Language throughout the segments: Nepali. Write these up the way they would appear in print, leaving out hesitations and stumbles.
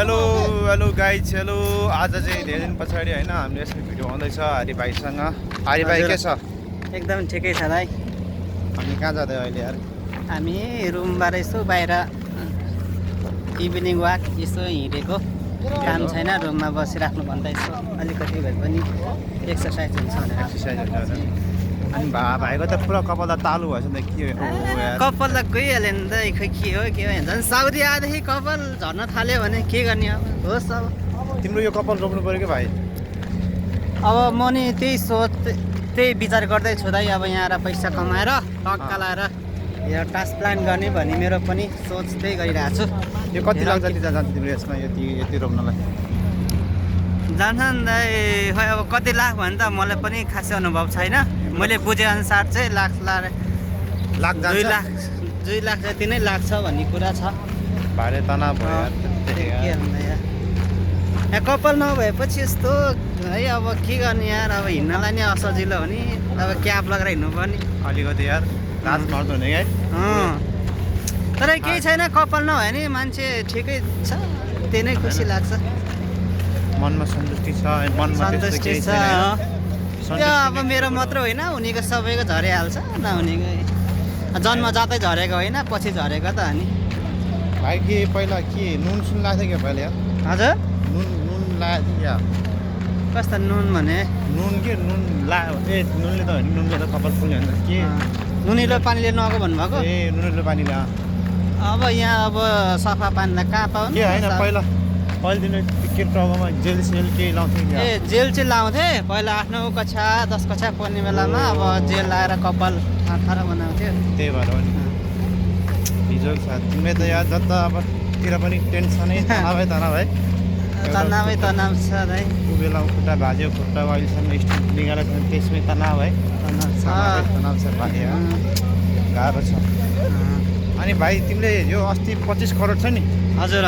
हेलो गाइज हेलो आज चाहिँ धेरै दिन पछाडि हैन हामीले यसको भिडियो आउँदैछ हरि भाइसँग। हरि भाइ के छ? एकदम ठिकै छ भाइ। हामी कहाँ जाँदै अहिले यार? हामी रुमबाट यसो बाहिर इभिनिङ वाक यसो हिँडेको, काम छैन रुममा बसिराख्नु भन्दा यसो अलिकति भए पनि एक्सर्साइज हुन्छ भनेर। एक्सर्साइज हुन्छ अनि भाइको त पुरा कपाल त तालु भएछ नि त के हो यार? कपाल त गइहाल्यो नि त, खै के हो झन् साउदी आएदेखि कपाल झर्न थाल्यो भने के गर्ने अब। होस् अब तिम्रो यो कपाल रोप्नु पर्यो कि भाइ? अब म नि त्यही विचार गर्दै छु दाइ। अब यहाँ आएर पैसा कमाएर टक्का लाएर यो ट्रान्सप्लान्ट गर्ने भन्ने मेरो पनि सोच त्यही गरिरहेको छु। यो कति लाग्छ जान्छ तिम्रो यसमा यति रोप्नलाई? जान्छ नि दाइ, खै अब कति लाख भने त मलाई पनि खासै अनुभव छैन। मैले बुझेअनुसार चाहिँ लाख जान्छ 2 लाख जति नै लाग्छ भन्ने कुरा छ। भारे तनाव भयो यार। के भन्दा यार, यहाँ कपाल नभएपछि यस्तो है अब के गर्ने यार। अब हिँड्नलाई नै असजिलो हो नि, अब क्याप लगाएर हिँड्नु पर्ने अलिकति यार लाज मार्दो हुने है। तर केही छैन, कपाल नभए नि मान्छे ठिकै छ, त्यही नै खुसी लाग्छ। मनमा सन्तुष्टि छ, मनमा सन्तुष्टि छ। त्यो अब मेरो मात्र होइन, उनीको सबैको झरिहाल्छ। नहुनेको जन्मजातै झरेको होइन, पछि झरेको त अनि। भाइ के पहिला के नुन सुन लाग्थ्यो क्या पहिला यार? हजुर नुन लाग्थ्यो क्या? कस्तो नुन भने? नुनले त होइन, नुनले त कपाल फुल्यो भने के नुनिलो पानीले नुहाएको भन्नुभएको? ए नुनिलो पानीले। अब यहाँ अब सफा पानीलाई कहाँ पाउनु? के होइन पहिला तिमीले के टाउकोमा जेल केही लाउँथ्यो क्या? ए जेल चाहिँ लाउँथे पहिला 8-9 कक्षा 10 कक्षा पढ्ने बेलामा। अब जेल लाएर कपाल थारा बनाउँथ्यो, त्यही भएर पनि हिजो तिमीले त याद जता अबतिर पनि टेन्सनै तनावै तनाव छ है। ऊ बेला खुट्टा भाज्यो, खुट्टा अहिलेसम्म स्टिच निकालेको छैन, त्यसमै तनाव है। तनाव छ भाइ, गाह्रो छ। अनि भाइ तिमीले यो अस्ति 25 करोड छ नि? हजुर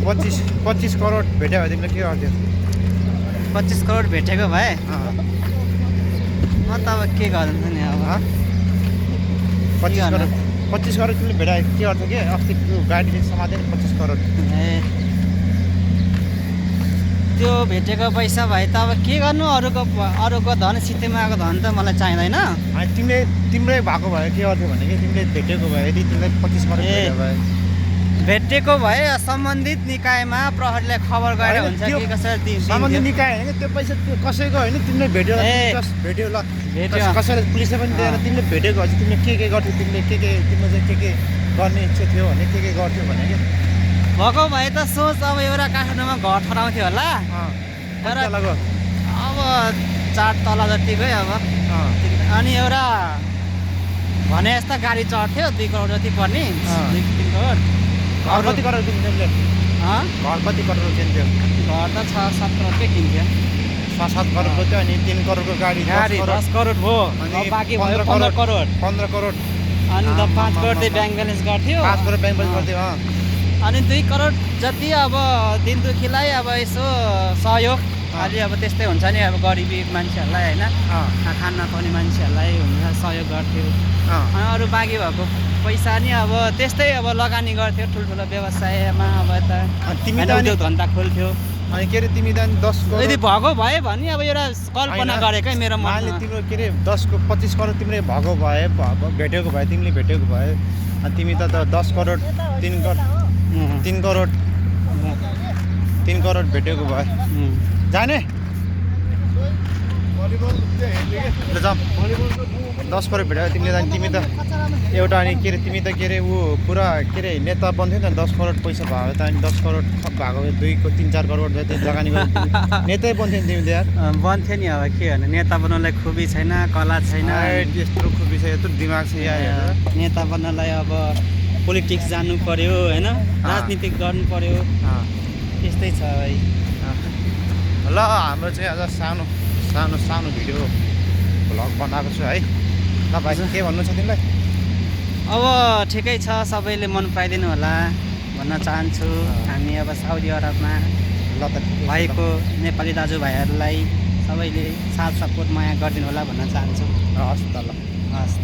25 करोड भेट्यो भए तिमीले के गर्थ्यौ? 25 करोड भेटेको भए म त अब के गर्नु नि अब। 25 करोड तिमीले भेटायो के गर्थ्यौ? के अस्ति गाडीले समात्यो नि 25 करोड। ए त्यो भेटेको पैसा भए त अब के गर्नु, अरूको धन सित्तैमा आएको धन त मलाई चाहिँदैन। अनि तिम्रै भएको भए के गर्थ्यौ भने कि तिमीले भेटेको भए यदि तिमीलाई 25 करोड भेटेको भए सम्बन्धित निकायमा प्रहरीलाई खबर गरेर हुन्छ कि कसरी सम्बन्धित निकाय होइन त्यो पैसा त्यो कसैको होइन, तिमीले भेट्यो ल कसैले पुलिसले पनि दिएर तिमीले भेटेको भए तिमीले के गर्थ्यौ? तिमीले तिम्रो चाहिँ के गर्ने इच्छा थियो भने के गर्थ्यौ भने कि भएको भए त सोच अब एउटा काठमाडौँमा घर ठहराउँथ्यो होला। तर अब 4 तला जतिकै अब। अनि एउटा भने जस्तो गाडी चढ्थ्यो 2 करोड जति पर्ने, 2-3 करोड। घर कति करोड किन्थ्यो? घर कति करोड किन्थ्यो? घर त 6-7 करोडकै किन्थ्यो। 6-7 करोडको थियो अनि 3 करोडको गाडी 10 करोड भयो, बाँकी भयो 15 करोड। 15 करोड अनि 5 करोड चाहिँ ब्याङ्क ब्यालेन्स गर्थ्यो। 5 करोड ब्याङ्क ब्यालेन्स गर्थ्यो। अनि 2 करोड जति अब दिन दुखीलाई अब यसो सहयोग अलि अब त्यस्तै हुन्छ नि, अब गरिबी मान्छेहरूलाई होइन, खान नपाउने मान्छेहरूलाई हुन्छ सहयोग गर्थ्यो। अनि अरू बाँकी भएको पैसा नि अब त्यस्तै अब लगानी गर्थ्यो ठुल्ठुलो व्यवसायमा। अब यता तिमी त धन्दा खोल्थ्यो। अनि के अरे तिमी त 10 करोड यदि भएको भए भने अब एउटा कल्पना गरेकै मेरो मनमा तिम्रो के अरे 25 करोड तिमीले भएको भए भेटेको भए तिमीले भेटेको भए अनि तिमी त 10 करोड 3 करोड भेटेको भए जाने 10 करोड भेट्यो तिमीले त तिमी त एउटा अनि के अरे तिमी त के अरे ऊ पुरा के अरे नेता बन्थ्यो नि त। 10 करोड पैसा भयो त अनि 10 करोड भएको 2-3-4 करोड जति लगानी गरेर नेतै बन्थ्यो नि तिमी त यार। बन्थ्यो नि, अब के भन्नु, नेता बन्नलाई खुबी छैन, कला छैन, यत्रो खुबी छ, यत्रो दिमाग छ यहाँ। नेता बन्नलाई अब पोलिटिक्स जान्नु पर्यो होइन, राजनीति गर्नु पर्यो, त्यस्तै छ भाइ। ल हाम्रो चाहिँ आज सानो भिडियो भ्लग बनाएको छु है। तपाईँ के भन्नु छ तिमीलाई? अब ठिकै छ, सबैले मन पराइदिनु होला भन्न चाहन्छु। हामी अब साउदी अरबमा ल त भएको नेपाली दाजुभाइहरूलाई सबैले साथ सपोर्ट माया गरिदिनु होला भन्न चाहन्छु। हस् त ल। हस्।